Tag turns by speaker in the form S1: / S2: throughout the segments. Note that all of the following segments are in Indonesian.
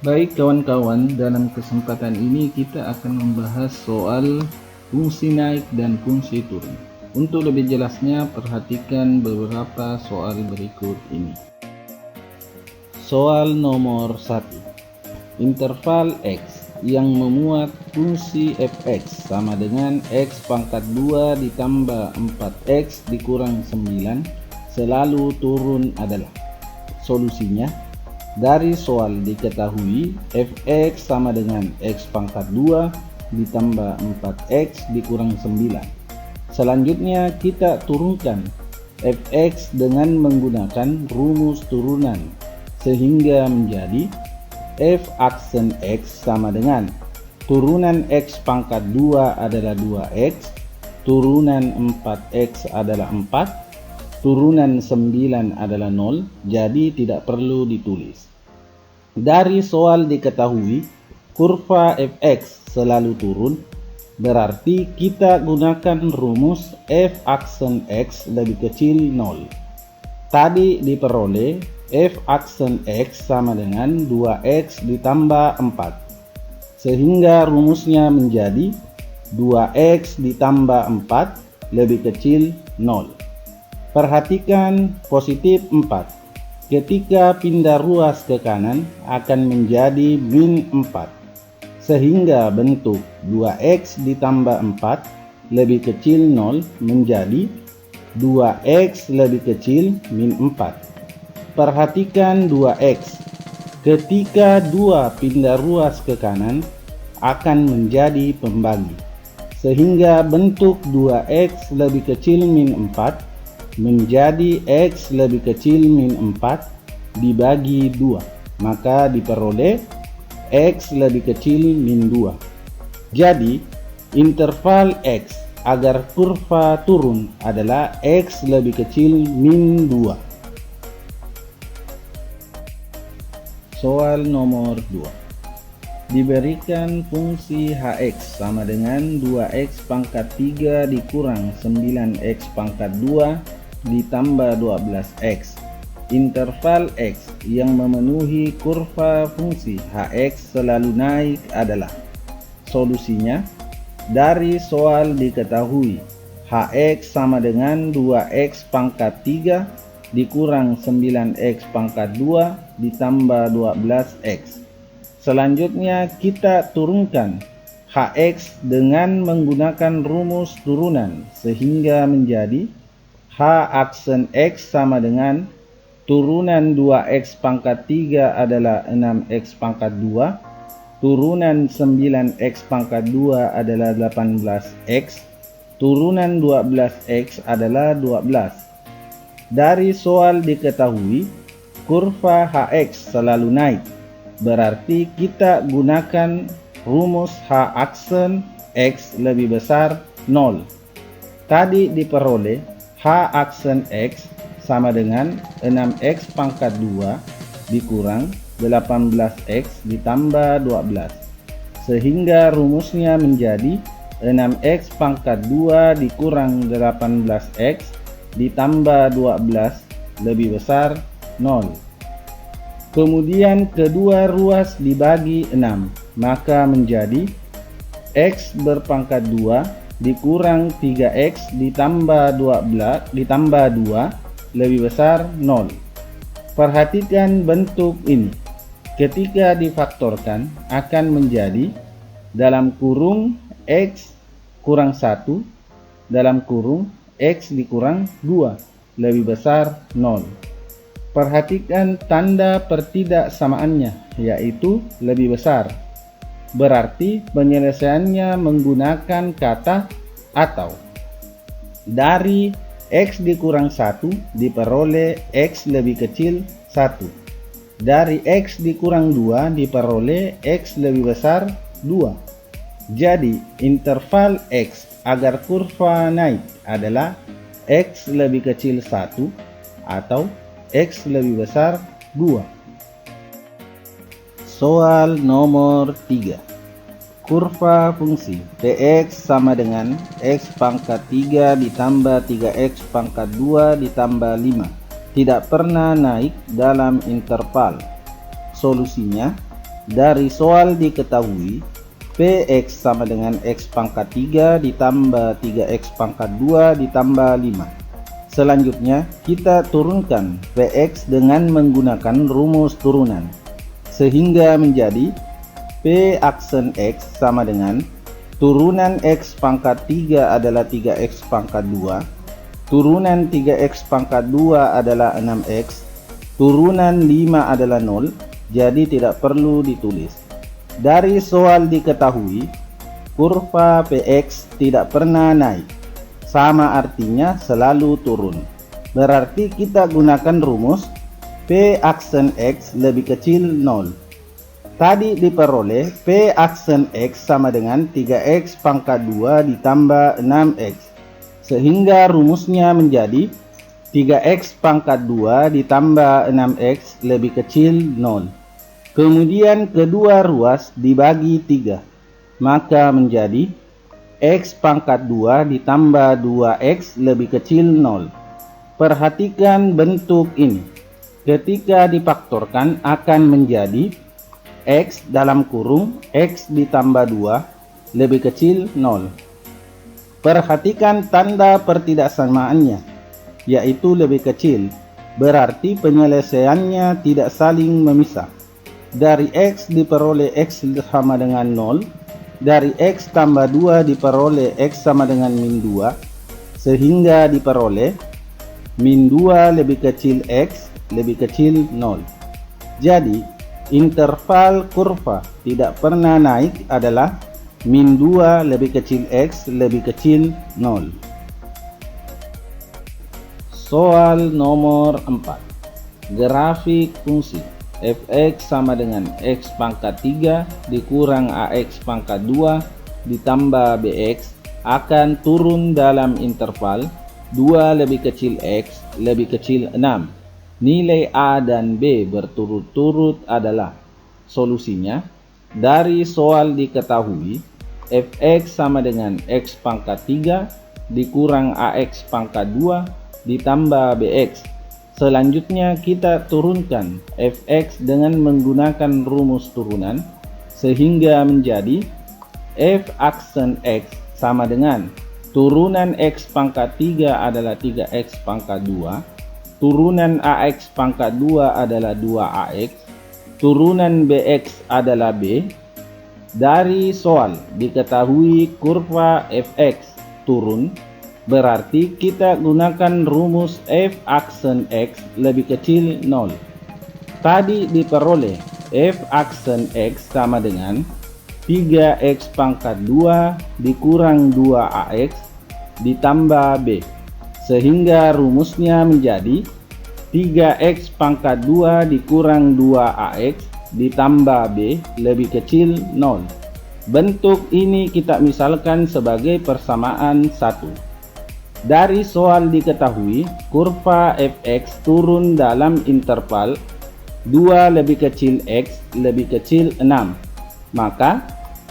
S1: Baik kawan-kawan, dalam kesempatan ini kita akan membahas soal fungsi naik dan fungsi turun. Untuk lebih jelasnya, perhatikan beberapa soal berikut ini. Soal nomor 1. Interval X yang memuat fungsi fx sama dengan x pangkat 2 ditambah 4x dikurang 9 selalu turun adalah. Solusinya, dari soal diketahui fx sama dengan x pangkat 2 ditambah 4x dikurang 9. Selanjutnya kita turunkan fx dengan menggunakan rumus turunan sehingga menjadi f aksen x sama dengan turunan x pangkat 2 adalah 2x, turunan 4x adalah 4, turunan 9 adalah 0, jadi tidak perlu ditulis. Dari soal diketahui kurva fx selalu turun, berarti kita gunakan rumus f aksen x lebih kecil 0. Tadi diperoleh f aksen x sama dengan 2x ditambah 4, sehingga rumusnya menjadi 2x ditambah 4 lebih kecil 0. Perhatikan positif 4. Ketika pindah ruas ke kanan akan menjadi min 4. Sehingga bentuk 2x ditambah 4 lebih kecil 0 menjadi 2x lebih kecil min 4. Perhatikan 2x. Ketika 2 pindah ruas ke kanan akan menjadi pembagi. Sehingga bentuk 2x lebih kecil min 4 menjadi x lebih kecil min 4 dibagi 2, maka diperoleh x lebih kecil min 2. Jadi interval x agar kurva turun adalah x lebih kecil min 2. Soal nomor 2. Diberikan fungsi hx sama dengan 2x pangkat 3 dikurang 9x pangkat 2 ditambah 12x. Interval x yang memenuhi kurva fungsi hx selalu naik adalah. Solusinya, dari soal diketahui hx sama dengan 2x pangkat 3 dikurang 9x pangkat 2 ditambah 12x. Selanjutnya kita turunkan hx dengan menggunakan rumus turunan sehingga menjadi h aksen x sama dengan turunan 2x pangkat 3 adalah 6x pangkat 2, turunan 9x pangkat 2 adalah 18x, turunan 12x adalah 12. Dari soal diketahui kurva hx selalu naik, berarti kita gunakan rumus h aksen x lebih besar 0. Tadi diperoleh h aksen x sama dengan 6x pangkat 2 dikurang 18x ditambah 12, sehingga rumusnya menjadi 6x pangkat 2 dikurang 18x ditambah 12 lebih besar 0. Kemudian kedua ruas dibagi 6, maka menjadi x berpangkat 2 dikurang 3x ditambah 2 lebih besar 0. Perhatikan bentuk ini. Ketika difaktorkan akan menjadi dalam kurung x kurang 1 dalam kurung x dikurang 2 lebih besar 0. Perhatikan tanda pertidaksamaannya, yaitu lebih besar. Berarti penyelesaiannya menggunakan kata atau. Dari x dikurang 1 diperoleh x lebih kecil 1. Dari x dikurang 2 diperoleh x lebih besar 2. Jadi interval x agar kurva naik adalah x lebih kecil 1 atau x lebih besar 2. Soal nomor 3. Kurva fungsi Tx sama dengan x pangkat 3 ditambah 3x pangkat 2 ditambah 5 tidak pernah naik dalam interval. Solusinya, Dari soal diketahui Px sama dengan X pangkat 3 ditambah 3X pangkat 2 ditambah 5. Selanjutnya kita turunkan Px dengan menggunakan rumus turunan, sehingga menjadi P aksen X sama dengan turunan X pangkat 3 adalah 3X pangkat 2, turunan 3X pangkat 2 adalah 6X, turunan 5 adalah 0, jadi tidak perlu ditulis. Dari soal diketahui kurva Px tidak pernah naik, sama artinya selalu turun. Berarti kita gunakan rumus P aksen X lebih kecil 0. Tadi diperoleh P aksen X sama dengan 3X pangkat 2 ditambah 6X, sehingga rumusnya menjadi 3X pangkat 2 ditambah 6X lebih kecil 0. Kemudian kedua ruas dibagi 3, maka menjadi X pangkat 2 ditambah 2X lebih kecil 0. Perhatikan bentuk ini. Ketika difaktorkan akan menjadi X dalam kurung X ditambah 2 lebih kecil 0. Perhatikan tanda pertidaksamaannya, yaitu lebih kecil, berarti penyelesaiannya tidak saling memisah. Dari X diperoleh X sama dengan 0, dari X tambah 2 diperoleh X sama dengan min 2, sehingga diperoleh min 2 lebih kecil X lebih kecil 0. Jadi interval kurva tidak pernah naik adalah min 2 lebih kecil X lebih kecil 0. Soal nomor 4. Grafik fungsi Fx sama dengan X pangkat 3 dikurang Ax pangkat 2 ditambah Bx akan turun dalam interval 2 lebih kecil X lebih kecil 6. Nilai A dan B berturut-turut adalah. Solusinya, dari soal diketahui Fx sama dengan X pangkat 3 dikurang Ax pangkat 2 ditambah Bx. Selanjutnya kita turunkan Fx dengan menggunakan rumus turunan, sehingga menjadi F aksen X sama dengan turunan X pangkat 3 adalah 3X pangkat 2, turunan Ax pangkat 2 adalah 2Ax, turunan Bx adalah B. Dari soal diketahui kurva Fx turun, berarti kita gunakan rumus F aksen X lebih kecil 0. Tadi diperoleh F aksen X sama dengan 3X pangkat 2 dikurang 2Ax ditambah B, sehingga rumusnya menjadi 3X pangkat 2 dikurang 2Ax ditambah B lebih kecil 0. Bentuk ini kita misalkan sebagai persamaan 1. Dari soal diketahui kurva Fx turun dalam interval 2 lebih kecil X lebih kecil 6, maka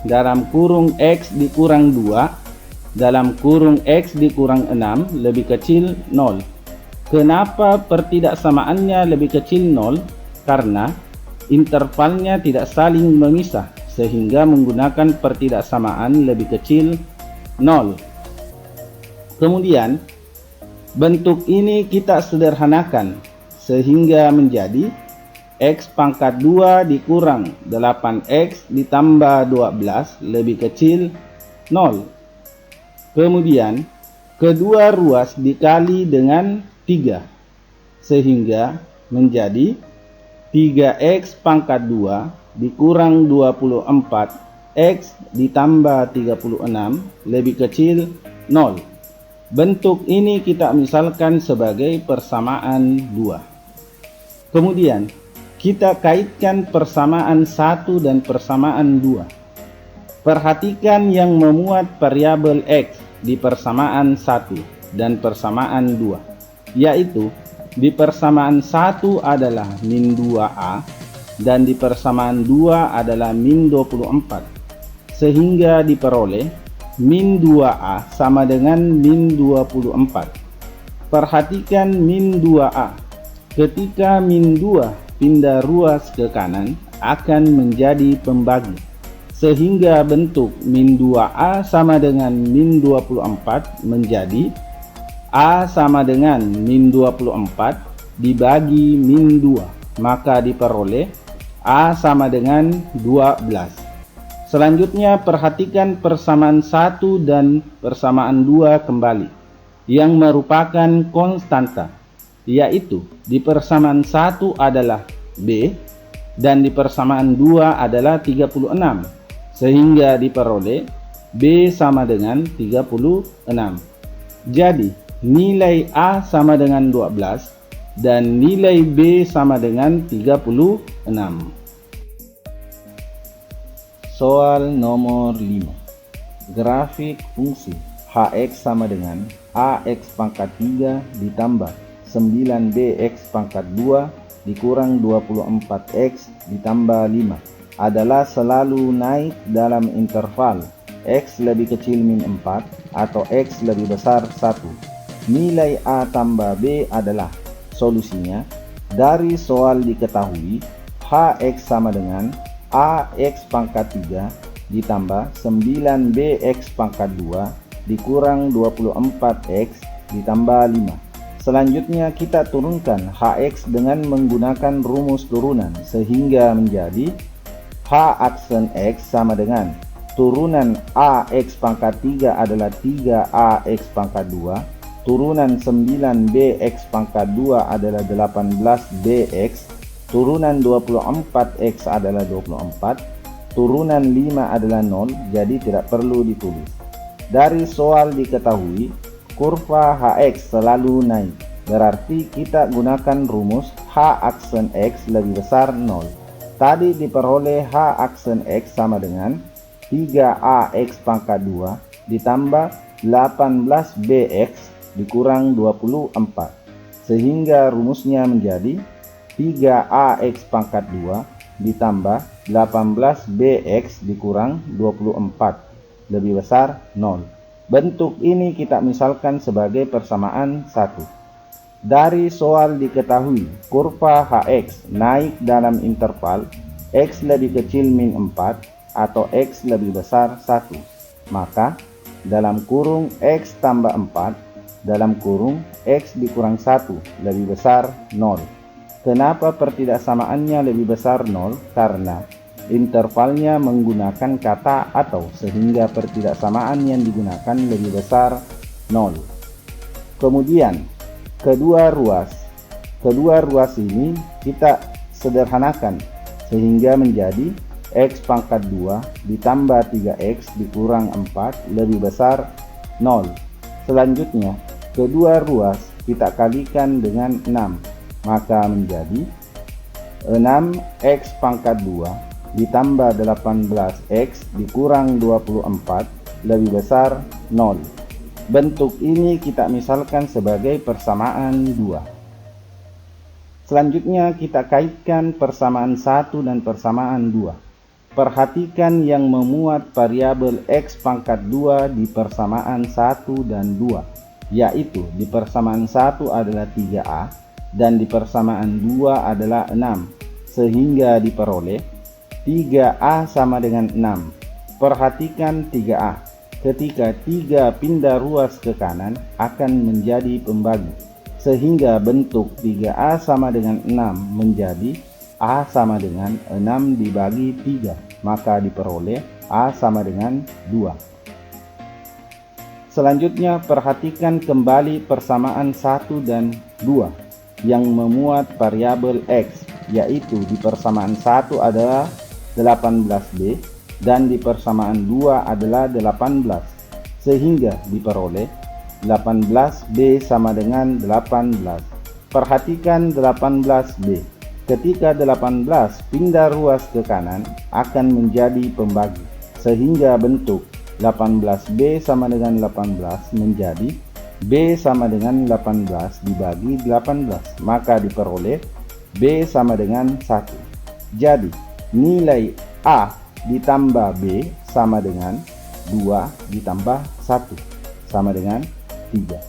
S1: dalam kurung X dikurang 2 dalam kurung X dikurang 6 lebih kecil 0. Kenapa pertidaksamaannya lebih kecil 0? Karena intervalnya tidak saling memisah, sehingga menggunakan pertidaksamaan lebih kecil 0. Kemudian bentuk ini kita sederhanakan sehingga menjadi X pangkat 2 dikurang 8X ditambah 12 lebih kecil 0. Kemudian kedua ruas dikali dengan 3, sehingga menjadi 3X pangkat 2 dikurang 24X ditambah 36 lebih kecil 0. Bentuk ini kita misalkan sebagai persamaan 2. Kemudian kita kaitkan persamaan 1 dan persamaan 2. Perhatikan yang memuat variabel X di persamaan 1 dan persamaan 2, yaitu di persamaan 1 adalah min 2A dan di persamaan 2 adalah min 24, sehingga diperoleh min 2A sama dengan min 24. Perhatikan min 2A. Ketika min 2 pindah ruas ke kanan, akan menjadi pembagi, sehingga bentuk min 2A sama dengan min 24 menjadi A sama dengan min 24 dibagi min 2, maka diperoleh A sama dengan 12. Selanjutnya perhatikan persamaan 1 dan persamaan 2 kembali, yang merupakan konstanta, yaitu di persamaan 1 adalah B dan di persamaan 2 adalah 36, sehingga diperoleh B sama dengan 36. Jadi nilai A sama dengan 12 dan nilai B sama dengan 36. Soal nomor 5. Grafik fungsi Hx sama dengan Ax pangkat 3 ditambah 9Bx pangkat 2 dikurang 24X ditambah 5 adalah selalu naik dalam interval X lebih kecil min 4 atau X lebih besar 1. Nilai A tambah B adalah solusinya. Dari soal diketahui Hx sama dengan Ax pangkat 3 ditambah 9Bx pangkat 2 dikurang 24X ditambah 5. Selanjutnya kita turunkan Hx dengan menggunakan rumus turunan sehingga menjadi H aksen X sama dengan turunan Ax pangkat 3 adalah 3Ax pangkat 2, turunan 9Bx pangkat 2 adalah 18Bx, turunan 24X adalah 24, turunan 5 adalah 0, jadi tidak perlu ditulis. Dari soal diketahui kurva Hx selalu naik, berarti kita gunakan rumus H aksen X lebih besar 0. Tadi diperoleh H aksen X sama dengan 3Ax pangkat 2 ditambah 18Bx dikurang 24, sehingga rumusnya menjadi 3Ax pangkat 2 ditambah 18Bx dikurang 24 lebih besar 0. Bentuk ini kita misalkan sebagai persamaan 1. Dari soal diketahui kurva Hx naik dalam interval X lebih kecil min 4 atau X lebih besar 1, maka dalam kurung X tambah 4 dalam kurung X dikurang 1 lebih besar 0. Kenapa pertidaksamaannya lebih besar 0? Karena intervalnya menggunakan kata atau, sehingga pertidaksamaan yang digunakan lebih besar 0. Kemudian kedua ruas ini kita sederhanakan sehingga menjadi X pangkat 2 ditambah 3X dikurang 4 lebih besar 0. Selanjutnya kedua ruas kita kalikan dengan 6, maka menjadi 6X pangkat 2 ditambah 18X dikurang 24 lebih besar 0. Bentuk ini kita misalkan sebagai persamaan 2. Selanjutnya kita kaitkan persamaan 1 dan persamaan 2. Perhatikan yang memuat variabel X pangkat 2 di persamaan 1 dan 2, yaitu di persamaan 1 adalah 3A dan di persamaan 2 adalah 6, sehingga diperoleh 3A sama dengan 6. Perhatikan 3A. Ketika 3 pindah ruas ke kanan akan menjadi pembagi, sehingga bentuk 3A sama dengan 6 menjadi A sama dengan 6 dibagi 3, maka diperoleh A sama dengan 2. Selanjutnya perhatikan kembali persamaan 1 dan 2 yang memuat variabel X, yaitu di persamaan 1 adalah 18B dan di persamaan 2 adalah 18, sehingga diperoleh 18B sama dengan 18. Perhatikan 18B. Ketika 18 pindah ruas ke kanan akan menjadi pembagi, sehingga bentuk 18B sama dengan 18 menjadi B sama dengan 18 dibagi 18, maka diperoleh B sama dengan 1. Jadi nilai A ditambah B sama dengan 2 ditambah 1 sama dengan 3.